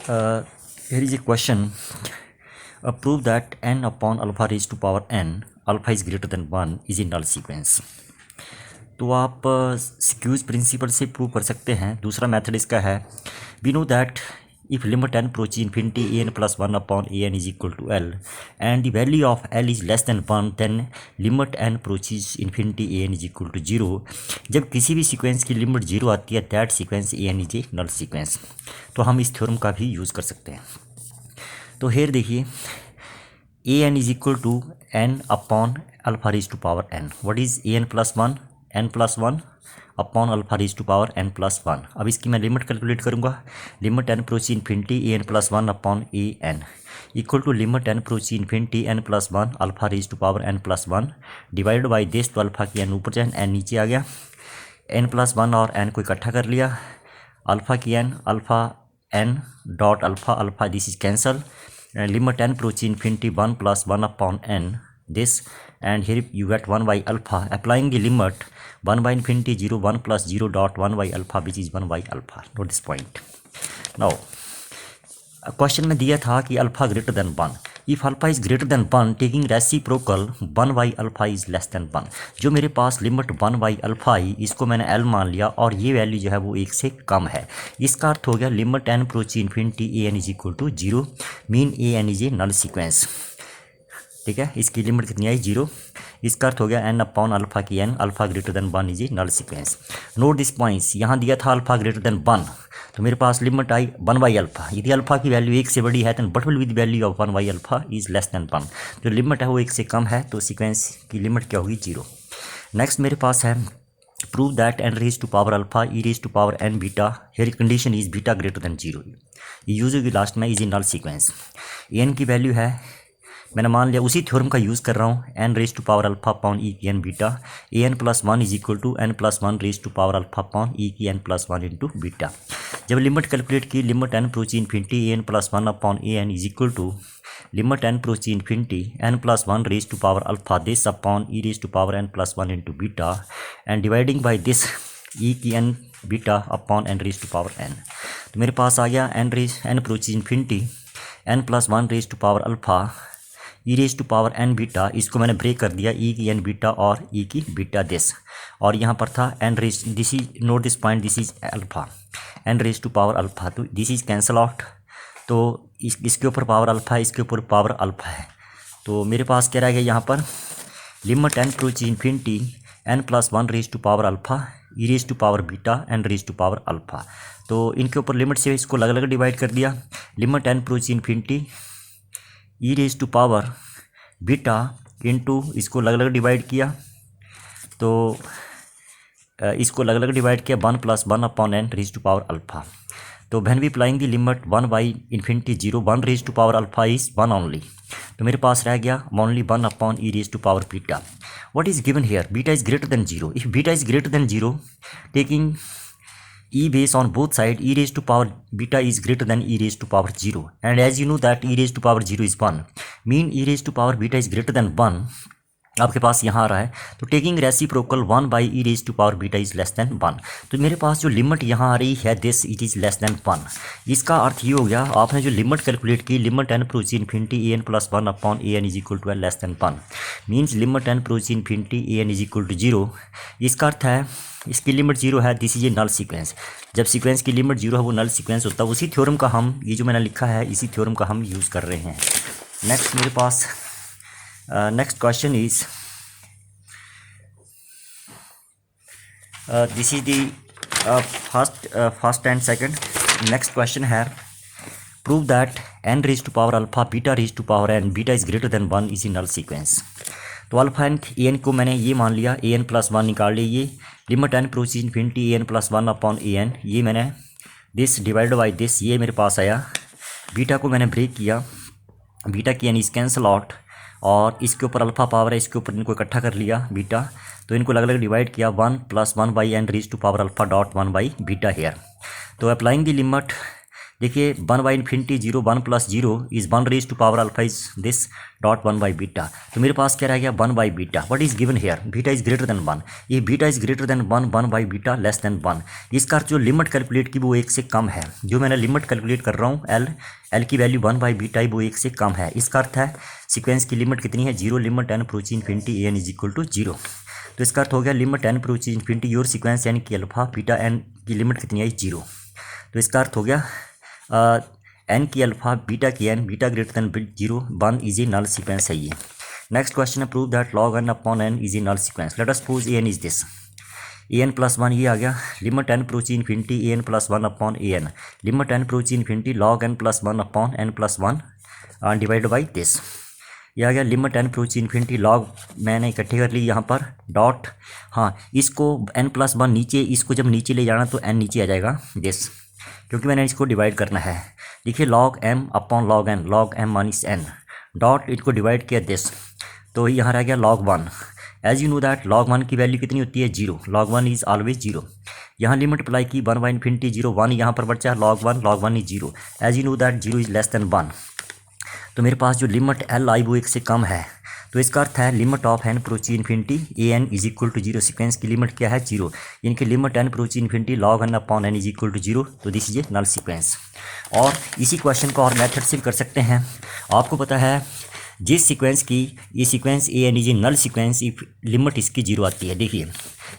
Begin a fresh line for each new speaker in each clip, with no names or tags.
Here is a question. Prove that n upon alpha raised to power n alpha is greater than 1 is in null sequence. तो आप स्क्यूज principal से prove कर सकते हैं. दूसरा method इसका है, we know that if limit n approach infinity an plus 1 upon an is equal to L and the value of L is less than 1, then limit n approaches infinity an is equal to 0. जब किसी भी sequence की limit 0 आती है, that sequence an is a null sequence. तो हम इस theorem का भी यूज़ कर सकते हैं. तो हेयर देखिए, an is equal to n upon alpha raise to power n. What is an plus 1? n plus 1 upon alpha raise to power n plus 1. अब इसकी मैं लिमिट कैलकुलेट करूँगा. Limit n approach infinity an plus 1 upon an equal to limit n approach infinity n plus 1 alpha raise to power n plus 1 divide by this. तो alpha की n ऊपर जाए, n नीचे आ गया. n प्लस 1 और n को इकट्ठा कर लिया. अल्फा की n, alpha n dot alpha, alpha this is cancel. Limit n approach infinity 1 plus 1 upon n this, and here you get 1 by alpha. Applying the limit 1 by infinity 0 1 plus 0 dot 1 by alpha which is 1 by alpha. Note this point. Now question में दिया था कि alpha greater than 1. If alpha is greater than 1 taking reciprocal 1 by alpha is less than 1. जो मेरे पास limit 1 by alpha आई, इसको मैंने L मान लिया और ये वैल्यू जो है वो 1 से कम है. इसका अर्थ हो गया limit N approach infinity A N is equal to 0, mean A N is a null sequence. ठीक है, इसकी लिमिट कितनी आई? 0. इसका अर्थ हो गया n अपॉन अल्फा की n, alpha greater than 1 is a null sequence. Note this points. यहाँ दिया था अल्फा ग्रेटर देन 1, तो मेरे पास लिमिट आई 1 बाई अल्फा. यदि अल्फा की वैल्यू 1 से बड़ी है तो but will with value of 1 by alpha is less than 1. जो लिमिट है वो 1 से कम है, तो सीक्वेंस की लिमिट क्या होगी? 0. नेक्स्ट मेरे पास है, prove that n raise to power alpha E raise to power n beta, here condition is beta greater than 0. ये यूज होगी लास्ट में, is in null sequence. n की वैल्यू है, मैंने मान लिया, उसी थ्योरम का यूज़ कर रहा हूँ, n raise to power alpha upon e की n beta. A N plus 1 is equal to n plus 1 raise to power alpha upon e की n प्लस 1 इंटू बीटा. जब लिमिट कैलकुलेट की, limit n approach infinity A N plus 1 upon A N is equal to limit n approach infinity n plus 1 raise to power alpha this upon e raise to power n plus 1 into beta and dividing by this e की n beta upon n raise to power n. तो मेरे पास आ गया n approach infinity n plus 1 raise to power alpha E raise to power n beta. इसको मैंने break कर दिया, ई की n बीटा और ई की बीटा दिस, और यहाँ पर था n raise, this is, note this point, this is alpha, n raise to power alpha. तो दिस इज कैंसल आउट. तो इसके ऊपर पावर अल्फा है, इसके ऊपर पावर अल्फा है. तो मेरे पास क्या रह गया यहाँ पर, limit n approach infinity n plus 1 raise to power alpha E raise to power beta n raise to power alpha. तो इनके ऊपर लिमिट से इसको अलग अलग डिवाइड कर दिया. Limit n approach infinity E raise to power beta into, इसको अलग अलग डिवाइड किया, तो इसको अलग अलग डिवाइड किया 1 plus 1 upon n raise to power alpha. तो when we applying the limit 1 by infinity 0 1 raise to power alpha is 1 only. तो मेरे पास रह गया only 1 upon e raise to power beta. What is given here? Beta is greater than 0. If beta is greater than 0 taking e base on both side, e raised to power beta is greater than e raised to power 0, and as you know that e raised to power 0 is 1, mean e raised to power beta is greater than 1 आपके पास यहाँ आ रहा है. तो taking reciprocal 1 by E raise to power beta is less than 1. तो मेरे पास जो limit यहाँ आ रही है this, it is less than 1. इसका अर्थ ये हो गया, आपने जो लिमिट कैलकुलेट की, limit n approach infinity A N plus 1 upon A N is equal to less than 1, means limit n approach infinity A N is equal to 0. इसका अर्थ है इसकी लिमिट 0 है, this is a null sequence. जब sequence की limit 0 है वो नल sequence होता है. उसी थ्योरम का हम, ये जो मैंने लिखा है, इसी थ्योरम का हम यूज़ कर रहे हैं. नेक्स्ट मेरे पास next question is, this is the first and second. Next question है, prove that n raise to power alpha beta raise to power n beta is greater than 1 is in null sequence. तो alpha n a n को मैंने ये मान लिया, A N plus 1 निकाल लिया. ये limit n approach infinity A N plus 1 upon A N, ये मैंने दिस डिवाइड बाई दिस, ये मेरे पास आया. बीटा को मैंने ब्रेक किया, बीटा की एन इज कैंसल आउट, और इसके ऊपर अल्फा पावर है, इसके ऊपर इनको इकट्ठा कर लिया बीटा. तो इनको अलग अलग डिवाइड किया, 1 plus 1 by n raise to power alpha dot 1 by beta here. तो अप्लाइंग द लिमिट देखिए 1/∞ 0 1 + 0 is 1 raise to power alpha is this dot 1/β। तो मेरे पास क्या रह गया 1/β। What is given here, beta is greater than 1। ये beta is greater than 1 1/β less than 1। इसका अर्थ जो लिमिट कैलकुलेट की वो 1 से कम है। जो मैंने लिमिट कैलकुलेट कर रहा हूँ एल की वैल्यू 1/β है वो 1 से कम है। इसका अर्थ है सीक्वेंस की लिमिट कितनी है 0 limit n approach infinity an is equal to 0। तो इसका अर्थ हो गया limit n approach infinity your sequence n की अल्फा बीटा n की लिमिट कितनी आई 0। तो इसका अर्थ हो गया n की अल्फा बीटा की n beta greater than 0 1 is a null sequence है ये। नेक्स्ट क्वेश्चन है prove that log n upon n is a null sequence. Let us suppose an is this an + 1 ये आ गया limit n approach infinity an + 1 upon an limit n approach infinity log n + 1 upon n + 1 divide by this. ये आ गया limit n approach infinity log मैंने इकट्ठे कर ली यहाँ पर डॉट। हाँ इसको n + 1 नीचे, इसको जब नीचे ले जाना तो n नीचे आ जाएगा दिस, क्योंकि मैंने इसको डिवाइड करना है। देखिए log m upon log m - n dot इनको डिवाइड किया दिस, तो यहाँ रह गया log 1। As you know that log 1 की वैल्यू कितनी होती है 0। log 1 is always 0। यहाँ लिमिट अप्लाई की 1/∞ 0 1 यहाँ पर बचा log 1 is 0। As you know that 0 is less than 1। तो मेरे पास जो लिमिट एल आई वो 1 से कम है। तो इसका अर्थ है limit of n approach infinity an is equal to 0। Sequence की लिमिट क्या है 0। इनकी limit n approach infinity log n upon n is equal to 0। तो this is a null sequence. और इसी क्वेश्चन को और मेथड से कर सकते हैं। आपको पता है जिस सीक्वेंस की ये sequence an is a null sequence if limit इसकी 0 आती है। देखिए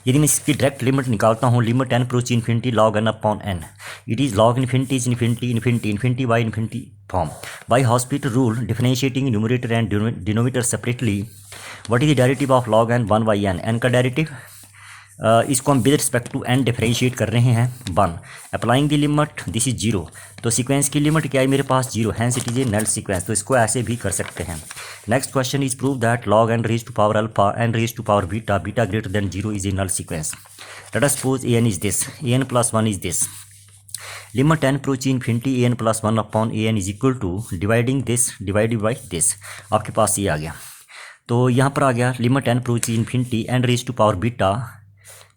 यदि मैं इसकी डायरेक्ट लिमिट निकालता हूँ limit n approach infinity log n upon n it is log infinity is infinity by infinity form by hospital rule differentiating numerator and denominator separately. What is the derivative of log n 1/n n का derivative इसको हम with respect to n differentiate कर रहे हैं 1 applying the limit this is 0। तो sequence की limit क्या है मेरे पास 0, hence it is a null sequence. तो इसको ऐसे भी कर सकते हैं। Next question is prove that log n raise to power alpha n raise to power beta beta greater than 0 is a null sequence. Let us suppose an is this an + 1 is this limit n approach infinity an + 1 upon an is equal to dividing this divided by this. आपके पास ये आ गया। तो यहाँ पर आ गया limit n approach infinity n raise to power beta,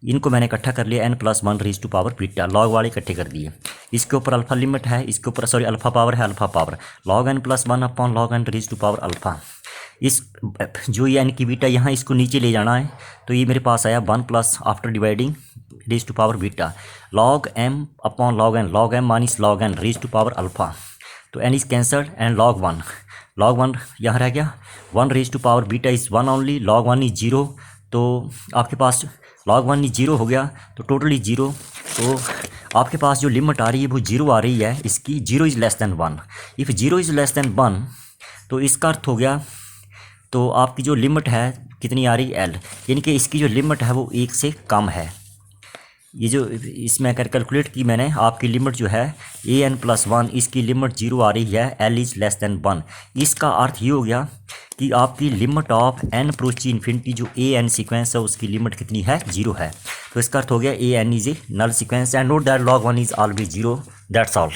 इनको मैंने इकट्ठा कर लिया n + 1 raise to power beta, log वाले इकट्ठे कर दिए। इसके ऊपर अल्फा लिमिट है, इसके ऊपर सॉरी अल्फा पावर है, alpha power log n + 1 upon log n raise to power alpha. इस जो ये n की बीटा यहाँ इसको नीचे ले जाना है, तो ये मेरे पास आया 1 plus after dividing raise to power beta log m upon log m minus log n raise to power alpha. तो n is cancelled and log 1 यहाँ रह गया 1 raise to power beta is 1 only, log 1 is 0। तो आपके पास log 1 is 0 हो गया, तो total is 0। तो आपके पास जो लिमिट आ रही है वो 0 आ रही है, इसकी 0 is less than 1। If 0 is less than 1 तो इसका अर्थ हो गया तो आपकी जो लिमिट है कितनी आ रही एल, यानी कि इसकी जो लिमिट है वो 1 से कम है। ये जो इसमें कैलकुलेट की मैंने आपकी लिमिट जो है an + 1 इसकी लिमिट 0 आ रही है, l इज़ लेस देन 1। इसका अर्थ ये हो गया कि आपकी limit of n approach infinity जो an सीक्वेंस है उसकी लिमिट कितनी है 0 है। तो इसका अर्थ हो गया an is a null sequence and note that log 1 is always 0। That's all.